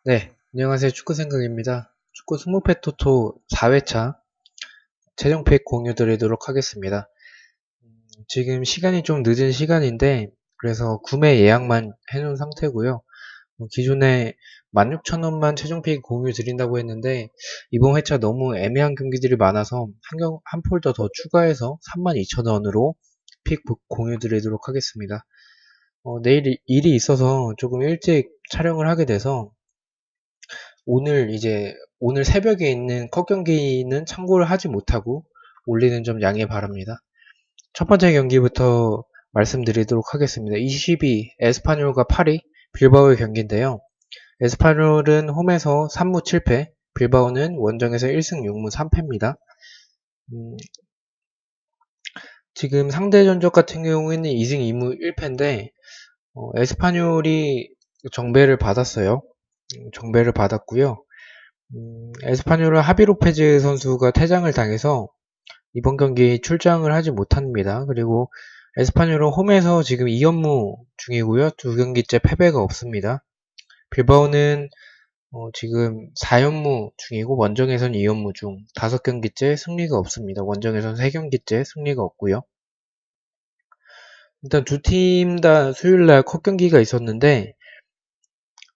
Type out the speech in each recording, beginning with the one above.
네, 안녕하세요. 축구 생각입니다. 축구 20회 토토 4회차 최종 픽 공유 드리도록 하겠습니다. 지금 시간이 좀 늦은 시간인데 그래서 구매 예약만 해놓은 상태고요. 기존에 16,000원만 최종 픽 공유 드린다고 했는데 이번 회차 너무 애매한 경기들이 많아서 한 폴더 더 추가해서 32,000원으로 픽 공유 드리도록 하겠습니다. 내일 일이 있어서 조금 일찍 촬영을 하게 돼서 오늘 새벽에 있는 컷 경기는 참고를 하지 못하고 올리는 점 양해 바랍니다. 첫 번째 경기부터 말씀드리도록 하겠습니다. 22 에스파뇰과 파리 빌바오의 경기인데요. 에스파뇰은 홈에서 3무 7패, 빌바오는 원정에서 1승 6무 3패입니다. 지금 상대 전적 같은 경우에는 2승 2무 1패인데 에스파뇰이 정배를 받았어요. 정배를 받았고요. 에스파뇰은 하비 로페즈 선수가 퇴장을 당해서 이번 경기 출장을 하지 못합니다. 그리고 에스파뇰은 홈에서 지금 2연무 중이고요. 두 경기째 패배가 없습니다. 빌바오는 지금 4연무 중이고 원정에선 2연무 중 5경기째 승리가 없습니다. 원정에선 3경기째 승리가 없고요. 일단 두 팀 다 수요일날 컷 경기가 있었는데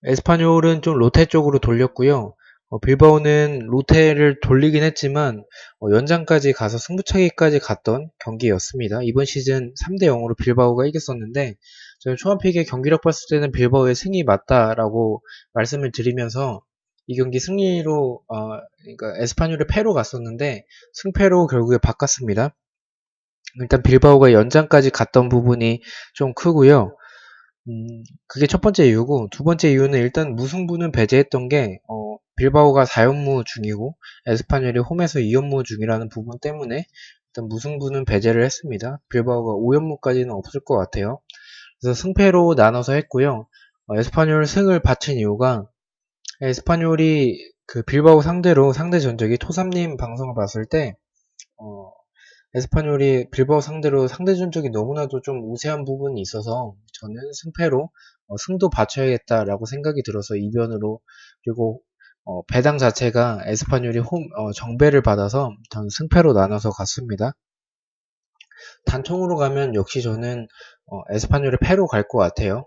에스파뇰은 좀 로테 쪽으로 돌렸고요. 빌바오는 로테를 돌리긴 했지만 연장까지 가서 승부차기까지 갔던 경기였습니다. 이번 시즌 3대 0으로 빌바오가 이겼었는데 저는 초반픽의 경기력 봤을 때는 빌바오의 승이 맞다라고 말씀을 드리면서 이 경기 승리로 그러니까 에스파뇰의 패로 갔었는데 승패로 결국에 바꿨습니다. 일단 빌바오가 연장까지 갔던 부분이 좀 크고요. 그게 첫 번째 이유고, 두 번째 이유는 일단 무승부는 배제했던 게, 빌바오가 4연무 중이고, 에스파뇰이 홈에서 2연무 중이라는 부분 때문에, 일단 무승부는 배제를 했습니다. 빌바오가 5연무까지는 없을 것 같아요. 그래서 승패로 나눠서 했고요. 에스파뇰 승을 바친 이유가, 에스파뇰이 그 빌바오 상대로 상대 전적이 토삼님 방송을 봤을 때, 어, 에스파뇰이 빌바오 상대로 상대 전적이 너무나도 좀 우세한 부분이 있어서 저는 승패로 승도 받쳐야겠다라고 생각이 들어서 이변으로 그리고 배당 자체가 에스파뇰이 정배를 받아서 전 승패로 나눠서 갔습니다. 단통으로 가면 역시 저는 에스파뇰의 패로 갈 것 같아요.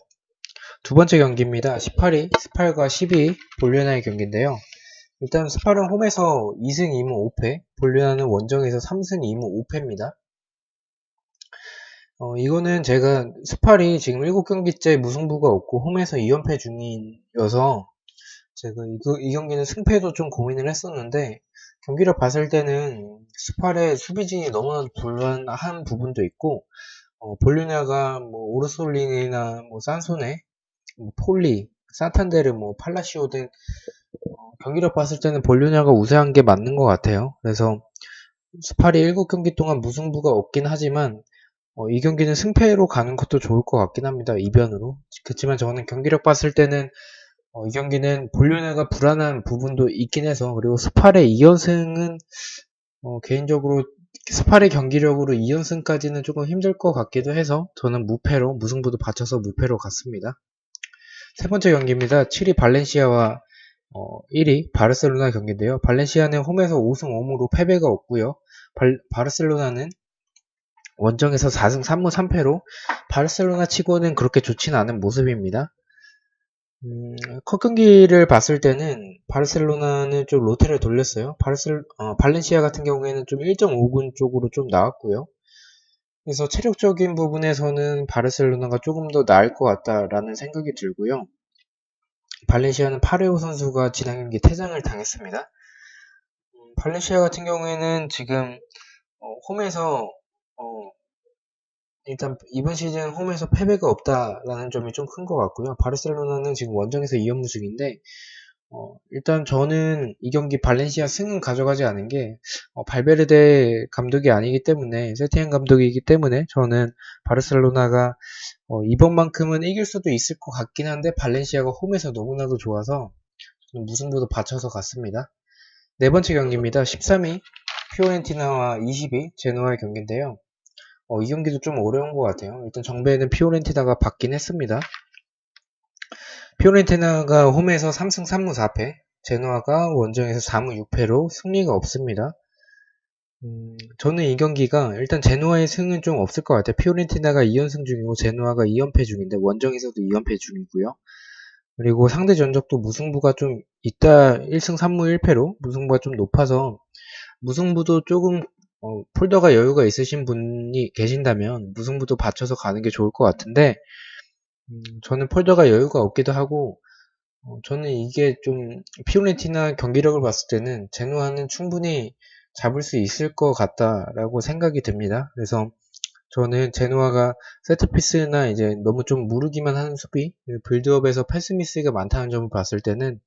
두 번째 경기입니다. 18위 스팔과 12위 볼리아나의 경기인데요. 일단 스팔은 홈에서 2승 2무 5패, 볼리아나는 원정에서 3승 2무 5패입니다. 이거는 제가 스팔이 지금 7경기째 무승부가 없고 홈에서 2연패 중이어서 제가 이 경기는 승패도 좀 고민을 했었는데 경기를 봤을 때는 스팔의 수비진이 너무나 불안한 부분도 있고 볼리냐가 뭐 오르솔링이나 뭐 산소네, 뭐 폴리, 산탄데르, 뭐 팔라시오 등 경기를 봤을 때는 볼리냐가 우세한 게 맞는 것 같아요. 그래서 스팔이 7경기 동안 무승부가 없긴 하지만 이 경기는 승패로 가는 것도 좋을 것 같긴 합니다. 이변으로. 그렇지만 저는 경기력 봤을 때는 이 경기는 볼리오나가 불안한 부분도 있긴 해서 그리고 스팔의 2연승은 개인적으로 스팔의 경기력으로 2연승까지는 조금 힘들 것 같기도 해서 저는 무패로 무승부도 받쳐서 무패로 갔습니다. 세 번째 경기입니다. 7위 발렌시아와 1위 바르셀로나 경기인데요. 발렌시아는 홈에서 5승 5무로 패배가 없고요. 바르셀로나는 원정에서 4승 3무 3패로 바르셀로나 치고는 그렇게 좋지는 않은 모습입니다. 컷 경기를 봤을 때는 바르셀로나는 좀 로테를 돌렸어요. 발렌시아 같은 경우에는 좀 1.5군 쪽으로 좀 나왔고요. 그래서 체력적인 부분에서는 바르셀로나가 조금 더 나을 것 같다라는 생각이 들고요. 발렌시아는 파레오 선수가 지난 경기 퇴장을 당했습니다. 발렌시아 같은 경우에는 지금 홈에서 일단 이번 시즌 홈에서 패배가 없다라는 점이 좀 큰 것 같고요. 바르셀로나는 지금 원정에서 2연무 중인데 일단 저는 이 경기 발렌시아 승은 가져가지 않은 게 발베르데 감독이 아니기 때문에 세티엔 감독이기 때문에 저는 바르셀로나가 이번만큼은 이길 수도 있을 것 같긴 한데 발렌시아가 홈에서 너무나도 좋아서 무승부도 받쳐서 갔습니다. 네 번째 경기입니다. 13위 피오렌티나와 20위 제노아의 경기인데요. 이 경기도 좀 어려운 것 같아요. 일단 정배는 피오렌티나가 받긴 했습니다. 피오렌티나가 홈에서 3승 3무 4패, 제노아가 원정에서 4무 6패로 승리가 없습니다. 저는 이 경기가 일단 제노아의 승은 좀 없을 것 같아요. 피오렌티나가 2연승 중이고 제노아가 2연패 중인데 원정에서도 2연패 중이고요. 그리고 상대 전적도 무승부가 좀 있다. 1승 3무 1패로 무승부가 좀 높아서 무승부도 조금 폴더가 여유가 있으신 분이 계신다면 무승부도 받쳐서 가는 게 좋을 것 같은데 저는 폴더가 여유가 없기도 하고 저는 이게 좀 피오렌티나 경기력을 봤을 때는 제노아는 충분히 잡을 수 있을 것 같다라고 생각이 듭니다. 그래서 저는 제노아가 세트피스나 이제 너무 좀 무르기만 하는 수비, 빌드업에서 패스미스가 많다는 점을 봤을 때는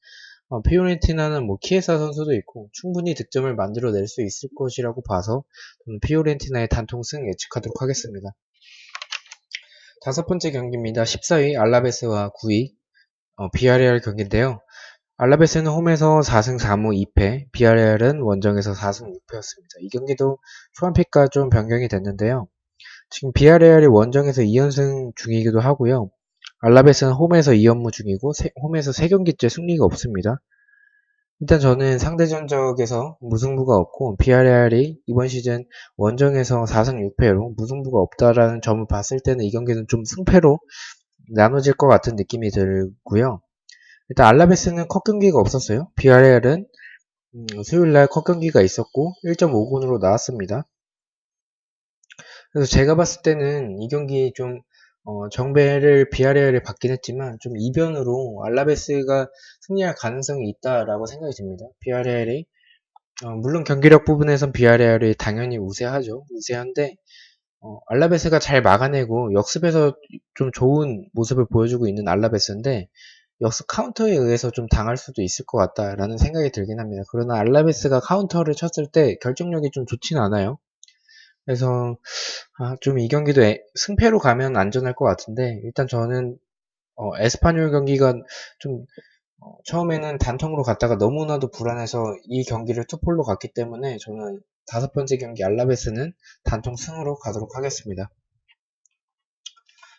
피오렌티나는 뭐 키에사 선수도 있고 충분히 득점을 만들어낼 수 있을 것이라고 봐서 저는 피오렌티나의 단통승 예측하도록 하겠습니다. 다섯 번째 경기입니다. 14위 알라베스와 9위 비아레알 경기인데요. 알라베스는 홈에서 4승 4무 2패, 비아레알은 원정에서 4승 6패였습니다. 이 경기도 초반픽과 좀 변경이 됐는데요. 지금 비아레알이 원정에서 2연승 중이기도 하고요. 알라베스는 홈에서 2연무 중이고 홈에서 3경기째 승리가 없습니다. 일단 저는 상대 전적에서 무승부가 없고 비아레알이 이번 시즌 원정에서 4승 6패로 무승부가 없다라는 점을 봤을 때는 이 경기는 좀 승패로 나눠질 것 같은 느낌이 들고요. 일단 알라베스는 컷 경기가 없었어요. 비아레알은 수요일날 컷 경기가 있었고 1.5군으로 나왔습니다. 그래서 제가 봤을 때는 이 경기 좀 정배를 비아레알에 받긴 했지만 좀 이변으로 알라베스가 승리할 가능성이 있다라고 생각이 듭니다. 비아레알이 물론 경기력 부분에선 비아레알이 당연히 우세하죠. 우세한데 알라베스가 잘 막아내고 역습에서 좀 좋은 모습을 보여주고 있는 알라베스인데 역습 카운터에 의해서 좀 당할 수도 있을 것 같다라는 생각이 들긴 합니다. 그러나 알라베스가 카운터를 쳤을 때 결정력이 좀 좋진 않아요. 그래서 좀 이 경기도 승패로 가면 안전할 것 같은데 일단 저는 에스파뇰 경기가 좀 처음에는 단통으로 갔다가 너무나도 불안해서 이 경기를 투폴로 갔기 때문에 저는 다섯 번째 경기 알라베스는 단통 승으로 가도록 하겠습니다.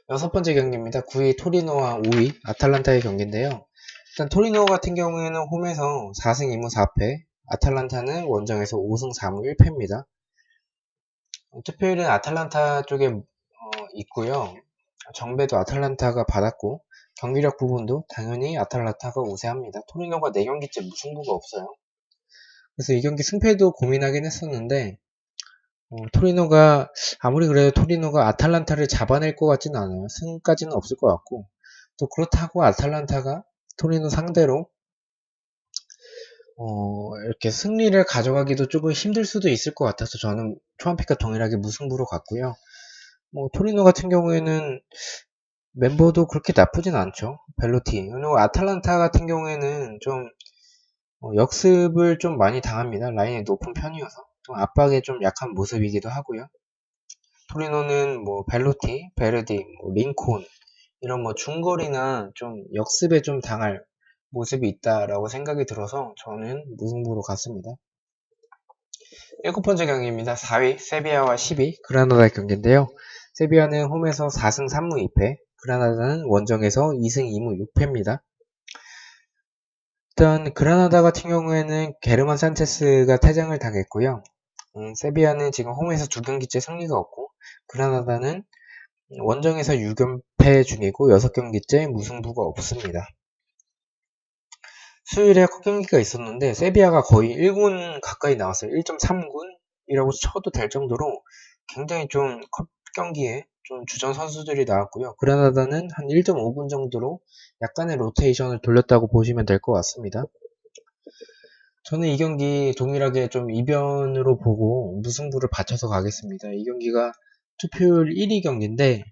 여섯 번째 경기입니다. 9위 토리노와 5위 아탈란타의 경기인데요. 일단 토리노 같은 경우에는 홈에서 4승 2무 4패, 아탈란타는 원정에서 5승 4무 1패입니다. 투표율은 아탈란타 쪽에 있고요. 정배도 아탈란타가 받았고 경기력 부분도 당연히 아탈란타가 우세합니다. 토리노가 4경기째 무승부가 없어요. 그래서 이 경기 승패도 고민하긴 했었는데 토리노가 아무리 그래도 토리노가 아탈란타를 잡아낼 것 같지는 않아요. 승까지는 없을 것 같고 또 그렇다고 아탈란타가 토리노 상대로 이렇게 승리를 가져가기도 조금 힘들 수도 있을 것 같아서 저는 초반픽과 동일하게 무승부로 갔고요. 뭐 토리노 같은 경우에는 멤버도 그렇게 나쁘진 않죠. 벨로티. 그리고 아탈란타 같은 경우에는 좀 역습을 좀 많이 당합니다. 라인이 높은 편이어서 좀 압박에 좀 약한 모습이기도 하고요. 토리노는 뭐 벨로티, 베르디, 뭐 링콘 이런 뭐 중거리나 좀 역습에 좀 당할 모습이 있다라고 생각이 들어서 저는 무승부로 갔습니다. 일곱 번째 경기입니다. 4위 세비야와 10위 그라나다 경기인데요. 세비야는 홈에서 4승 3무 2패, 그라나다는 원정에서 2승 2무 6패입니다. 일단 그라나다 같은 경우에는 게르만 산체스가 퇴장을 당했고요. 세비야는 지금 홈에서 2경기째 승리가 없고 그라나다는 원정에서 6연패 중이고 6경기째 무승부가 없습니다. 수요일에 컷 경기가 있었는데 세비야가 거의 1군 가까이 나왔어요. 1.3군이라고 쳐도 될 정도로 굉장히 좀 컷 경기에 좀 주전 선수들이 나왔고요. 그라나다는 한 1.5군 정도로 약간의 로테이션을 돌렸다고 보시면 될 것 같습니다. 저는 이 경기 동일하게 좀 이변으로 보고 무승부를 받쳐서 가겠습니다. 이 경기가 투표율 1위 경기인데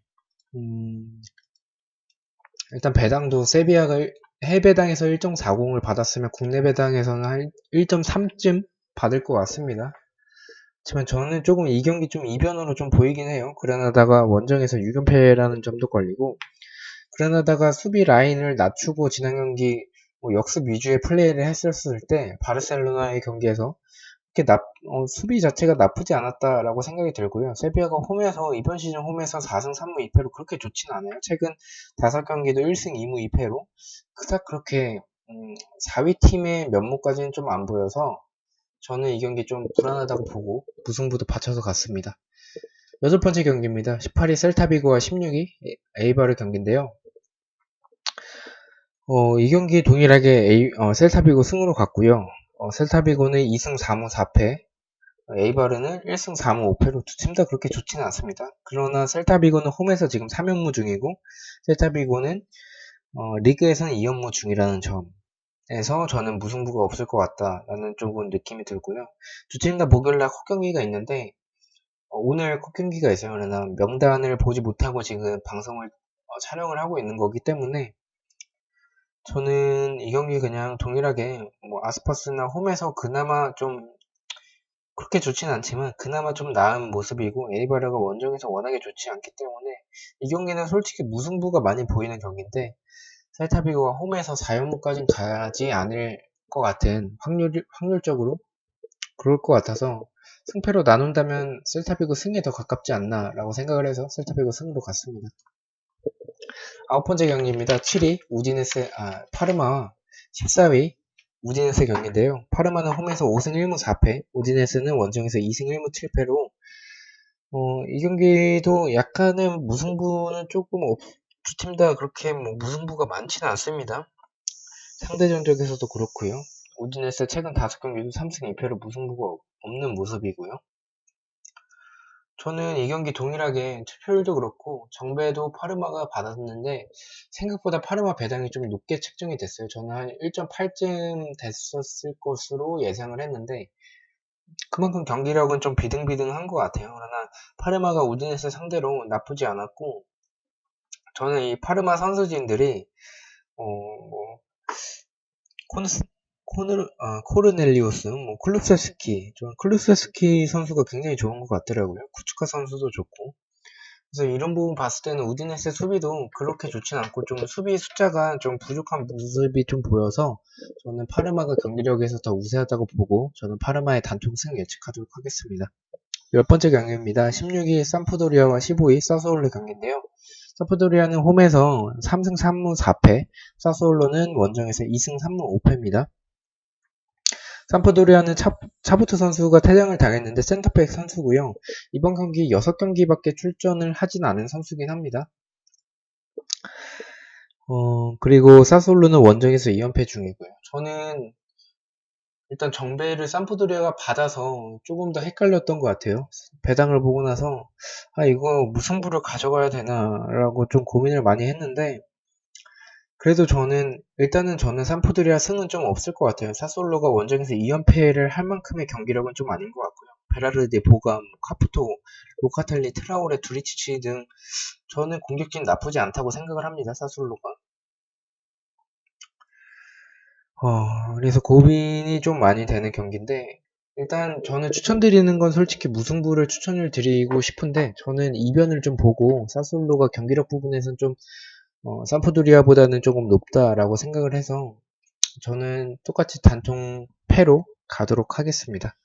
일단 배당도 세비야가 해외배당에서 1.40을 받았으면 국내 배당에서는 한 1.3쯤 받을 것 같습니다. 하지만 저는 조금 이 경기 좀 이변으로 좀 보이긴 해요. 그라나다가 원정에서 6연패라는 점도 걸리고 그라나다가 수비 라인을 낮추고 지난 경기 뭐 역습 위주의 플레이를 했었을 때 바르셀로나의 경기에서 수비 자체가 나쁘지 않았다라고 생각이 들고요. 세비야가 이번 시즌 홈에서 4승 3무 2패로 그렇게 좋진 않아요. 최근 5경기도 1승 2무 2패로 그닥 그렇게 4위 팀의 면모까지는 좀 안 보여서 저는 이 경기 좀 불안하다고 보고 무승부도 받쳐서 갔습니다. 8번째 경기입니다. 18위 셀타비고와 16위 에이바르 경기인데요. 이 경기 동일하게 셀타비고 승으로 갔고요. 셀타비고는 2승 4무 4패, 에이바르는 1승 4무 5패로 두 팀 다 그렇게 좋지는 않습니다. 그러나 셀타비고는 홈에서 지금 3연무 중이고, 셀타비고는 리그에서는 2연무 중이라는 점에서 저는 무승부가 없을 것 같다라는 쪽은 느낌이 들고요. 두 팀 다 목요일날 컷 경기가 있는데, 오늘 컷 경기가 있어요. 그러나 명단을 보지 못하고 지금 방송을 촬영을 하고 있는 거기 때문에 저는 이 경기 그냥 동일하게 아스퍼스나 홈에서 그나마 좀 그렇게 좋진 않지만 그나마 좀 나은 모습이고 에이바르가 원정에서 워낙에 좋지 않기 때문에 이 경기는 솔직히 무승부가 많이 보이는 경기인데 셀타비고가 홈에서 4연무까지는 가지 않을 것 같은 확률적으로 그럴 것 같아서 승패로 나눈다면 셀타비고 승에 더 가깝지 않나 라고 생각을 해서 셀타비고 승으로 갔습니다. 9번째 경기입니다. 7위 파르마 14위 우디네세 경기인데요. 파르마는 홈에서 5승 1무 4패, 우디네스는 원정에서 2승 1무 7패로 이 경기도 약간은 무승부는 조금 두 팀 다 그렇게 무승부가 많지는 않습니다. 상대 전적에서도 그렇고요. 우디네스 최근 5경기도 3승 2패로 무승부가 없는 모습이고요. 저는 이 경기 동일하게 투표율도 그렇고 정배도 파르마가 받았는데 생각보다 파르마 배당이 좀 높게 책정이 됐어요. 저는 한 1.8쯤 됐었을 것으로 예상을 했는데 그만큼 경기력은 좀 비등비등한 것 같아요. 그러나 파르마가 우디네스 상대로 나쁘지 않았고 저는 이 파르마 선수진들이 코르넬리우스, 클루세스키 선수가 굉장히 좋은 것 같더라고요. 쿠츠카 선수도 좋고. 그래서 이런 부분 봤을 때는 우디네세 수비도 그렇게 좋진 않고 좀 수비 숫자가 좀 부족한 모습이 좀 보여서 저는 파르마가 경기력에서 더 우세하다고 보고 저는 파르마의 단통승 예측하도록 하겠습니다. 10번째 경기입니다. 16위 삼프도리아와 15위 사소올로 경기인데요. 삼프도리아는 홈에서 3승 3무 4패, 사소올로는 원정에서 2승 3무 5패입니다. 삼프도리아는 차부트 선수가 퇴장을 당했는데 센터백 선수고요. 이번 경기 6경기밖에 출전을 하진 않은 선수긴 합니다. 그리고 사솔로는 원정에서 2연패 중이고요. 저는 일단 정배를 삼프도리아가 받아서 조금 더 헷갈렸던 것 같아요. 배당을 보고 나서 이거 무승부를 가져가야 되나 라고 좀 고민을 많이 했는데 그래도 일단은 저는 삼프도리아 승은 좀 없을 것 같아요. 사솔로가 원정에서 2연패를 할 만큼의 경기력은 좀 아닌 것 같고요. 베라르디, 보감, 카푸토, 로카텔리, 트라오레, 두리치치 등 저는 공격진 나쁘지 않다고 생각을 합니다. 사솔로가. 그래서 고민이 좀 많이 되는 경기인데 일단 저는 추천드리는 건 솔직히 무승부를 추천을 드리고 싶은데 저는 이변을 좀 보고 사솔로가 경기력 부분에서는 좀 삼프도리아보다는 조금 높다라고 생각을 해서 저는 똑같이 단통 패로 가도록 하겠습니다.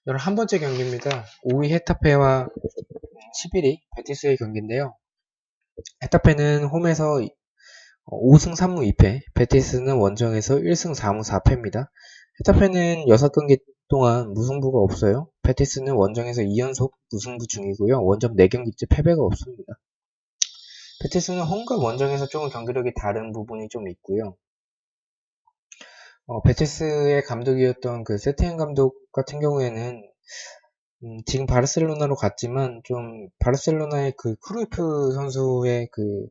11번째 경기입니다. 5위 헤타페와 11위 베티스의 경기인데요. 헤타페는 홈에서 5승 3무 2패, 베티스는 원정에서 1승 4무 4패입니다. 헤타페는 6경기 동안 무승부가 없어요. 베티스는 원정에서 2연속 무승부 중이고요. 원정 4경기째 패배가 없습니다. 베티스는 홈과 원정에서 조금 경기력이 다른 부분이 좀 있고요. 베티스의 감독이었던 그 세티엔 감독 같은 경우에는 지금 바르셀로나로 갔지만 좀 바르셀로나의 그 크루이프 선수의 그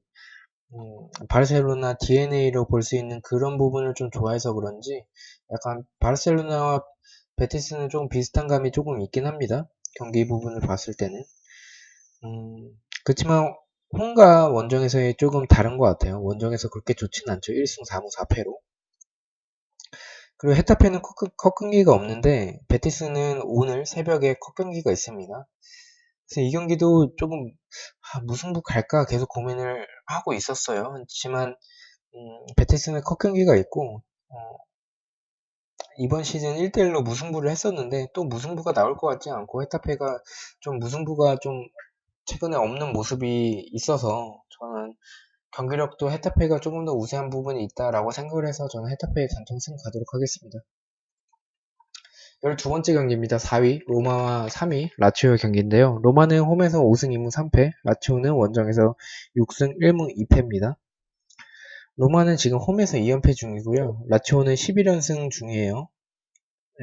바르셀로나 DNA로 볼 수 있는 그런 부분을 좀 좋아해서 그런지 약간 바르셀로나와 베티스는 좀 비슷한 감이 조금 있긴 합니다. 경기 부분을 봤을 때는 그렇지만 홈과 원정에서의 조금 다른 것 같아요. 원정에서 그렇게 좋지는 않죠. 1승 4무 4패로. 그리고 헤타페는 컷 경기가 없는데 베티스는 오늘 새벽에 컷 경기가 있습니다. 그래서 이 경기도 조금 무승부 갈까 계속 고민을 하고 있었어요. 하지만 베티스는 컷 경기가 있고 이번 시즌 1대1로 무승부를 했었는데 또 무승부가 나올 것 같지 않고 헤타페가 좀 무승부가 좀 최근에 없는 모습이 있어서 저는 경기력도 헤타페가 조금 더 우세한 부분이 있다라고 생각을 해서 저는 헤타페의 단통승 가도록 하겠습니다. 12번째 경기입니다. 4위 로마와 3위 라치오 경기인데요. 로마는 홈에서 5승 2무 3패, 라치오는 원정에서 6승 1무 2패입니다. 로마는 지금 홈에서 2연패 중이고요. 라치오는 11연승 중이에요.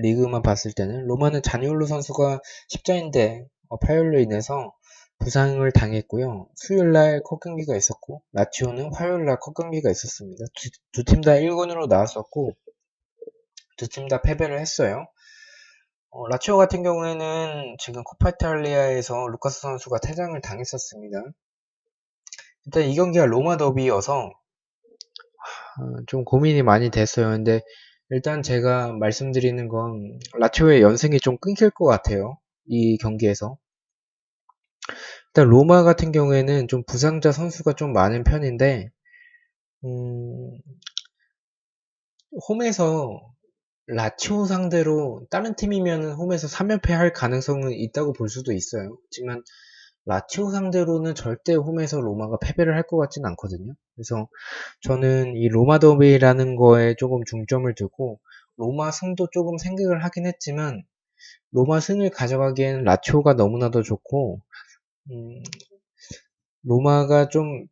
리그만 봤을 때는. 로마는 자니올로 선수가 십자인대 파열로 인해서 부상을 당했고요. 수요일날 컷 경기가 있었고 라치오는 화요일날 컷 경기가 있었습니다. 두 팀 다 1군으로 나왔었고 두 팀 다 패배를 했어요. 라치오 같은 경우에는 지금 코파 이탈리아에서 루카스 선수가 퇴장을 당했었습니다. 일단 이 경기가 로마 더비여서 좀 고민이 많이 됐어요. 근데 일단 제가 말씀드리는 건 라치오의 연승이 좀 끊길 것 같아요. 이 경기에서. 일단 로마 같은 경우에는 좀 부상자 선수가 좀 많은 편인데 홈에서 라치오 상대로 다른 팀이면 홈에서 3연패 할 가능성은 있다고 볼 수도 있어요. 하지만 라치오 상대로는 절대 홈에서 로마가 패배를 할 것 같지는 않거든요. 그래서 저는 이 로마 더비라는 거에 조금 중점을 두고 로마 승도 조금 생각을 하긴 했지만 로마 승을 가져가기엔 라치오가 너무나도 좋고 로마가 좀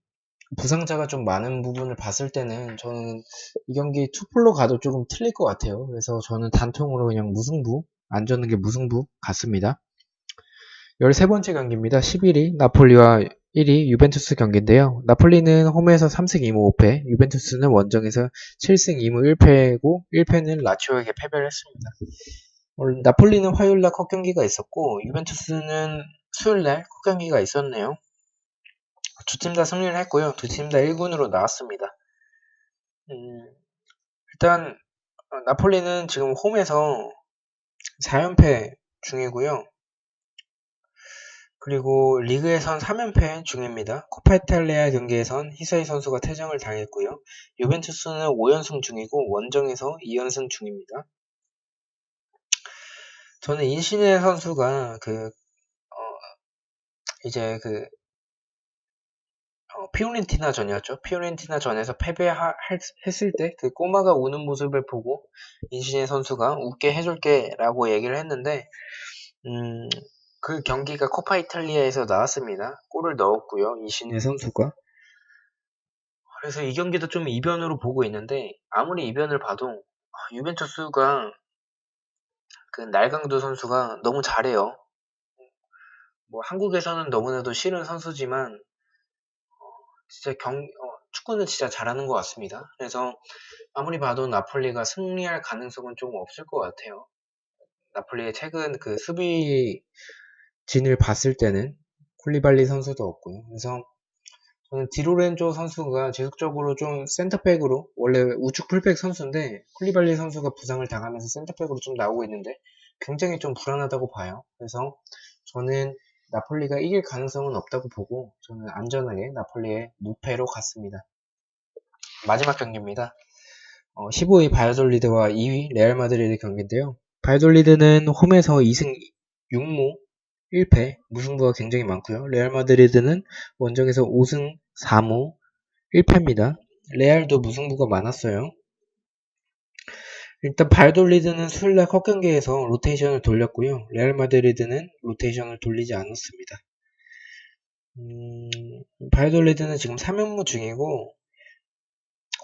부상자가 좀 많은 부분을 봤을 때는 저는 이 경기 투폴로 가도 조금 틀릴 것 같아요. 그래서 저는 단통으로 그냥 무승부, 안전하게 무승부 갔습니다. 13번째 경기입니다. 11위 나폴리와 1위 유벤투스 경기인데요. 나폴리는 홈에서 3승 2무 5패, 유벤투스는 원정에서 7승 2무 1패고 1패는 라치오에게 패배를 했습니다. 나폴리는 화요일날 컷 경기가 있었고 유벤투스는 수요일날 컷 경기가 있었네요. 두 팀 다 승리를 했고요. 두 팀 다 1군으로 나왔습니다. 일단 나폴리는 지금 홈에서 4연패 중이고요. 그리고 리그에선 3연패 중입니다. 코파 이탈리아 경기에선 히사이 선수가 퇴장을 당했고요. 유벤투스는 5연승 중이고 원정에서 2연승 중입니다. 저는 인시네 선수가 이제 피오렌티나 전이었죠. 피오렌티나 전에서 패배했을 때 그 꼬마가 우는 모습을 보고 인시네 선수가 웃게 해줄게 라고 얘기를 했는데 그 경기가 코파 이탈리아에서 나왔습니다. 골을 넣었고요. 인시네 선수가. 그래서 이 경기도 좀 이변으로 보고 있는데 아무리 이변을 봐도 유벤투스가 그 날강도 선수가 너무 잘해요. 뭐 한국에서는 너무나도 싫은 선수지만 진짜 축구는 진짜 잘하는 것 같습니다. 그래서 아무리 봐도 나폴리가 승리할 가능성은 조금 없을 것 같아요. 나폴리의 최근 그 수비진을 봤을 때는 쿨리발리 선수도 없고요. 그래서 저는 디로렌조 선수가 지속적으로 좀 센터백으로 원래 우측 풀백 선수인데 쿨리발리 선수가 부상을 당하면서 센터백으로 좀 나오고 있는데 굉장히 좀 불안하다고 봐요. 그래서 저는 나폴리가 이길 가능성은 없다고 보고 저는 안전하게 나폴리의 무패로 갔습니다. 마지막 경기입니다. 15위 바이돌리드와 2위 레알 마드리드 경기인데요. 바이돌리드는 홈에서 2승 6무 1패, 무승부가 굉장히 많고요. 레알 마드리드는 원정에서 5승 4무 1패입니다. 레알도 무승부가 많았어요. 일단 바이돌리드는 수요일날 컷 경기에서 로테이션을 돌렸고요. 레알 마드리드는 로테이션을 돌리지 않았습니다. 바이돌리드는 지금 3연무 중이고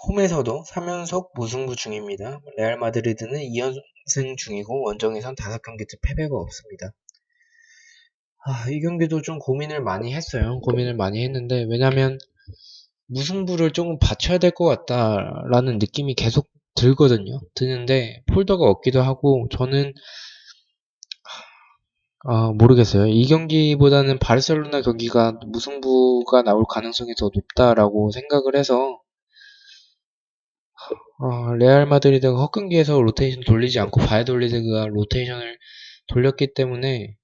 홈에서도 3연속 무승부 중입니다. 레알 마드리드는 2연승 중이고 원정에선 5경기째 패배가 없습니다. 이 경기도 좀 고민을 많이 했어요. 고민을 많이 했는데 왜냐면 무승부를 조금 받쳐야 될 것 같다라는 느낌이 계속 드는데 폴더가 없기도 하고 저는 모르겠어요. 이 경기보다는 바르셀로나 경기가 무승부가 나올 가능성이 더 높다라고 생각을 해서 레알 마드리드가 헛경기에서 로테이션 돌리지 않고 바이돌리드가 로테이션을 돌렸기 때문에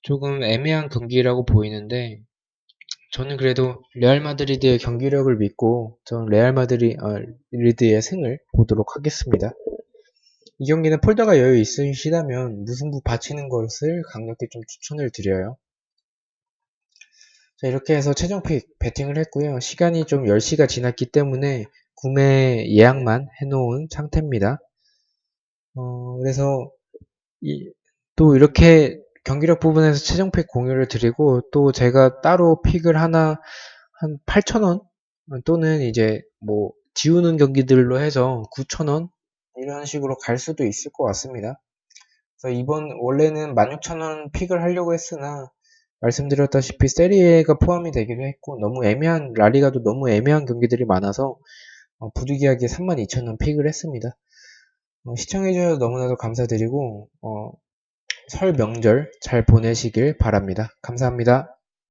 조금 애매한 경기라고 보이는데 저는 그래도 레알 마드리드의 경기력을 믿고 저는 레알 마드리드의 승을 보도록 하겠습니다. 이 경기는 폴더가 여유 있으시다면 무승부 바치는 것을 강력히 좀 추천을 드려요. 자, 이렇게 해서 최종픽 배팅을 했고요. 시간이 좀 10시가 지났기 때문에 구매 예약만 해놓은 상태입니다. 그래서 또 이렇게 경기력 부분에서 최종픽 공유를 드리고, 또 제가 따로 픽을 하나 한 8,000원 또는 이제 뭐 지우는 경기들로 해서 9,000원 이런 식으로 갈 수도 있을 것 같습니다. 그래서 이번 원래는 16,000원 픽을 하려고 했으나 말씀드렸다시피 세리에가 포함이 되기도 했고, 너무 애매한 라리가도 너무 애매한 경기들이 많아서 부득이하게 32,000원 픽을 했습니다. 시청해주셔서 너무나도 감사드리고 설 명절 잘 보내시길 바랍니다. 감사합니다.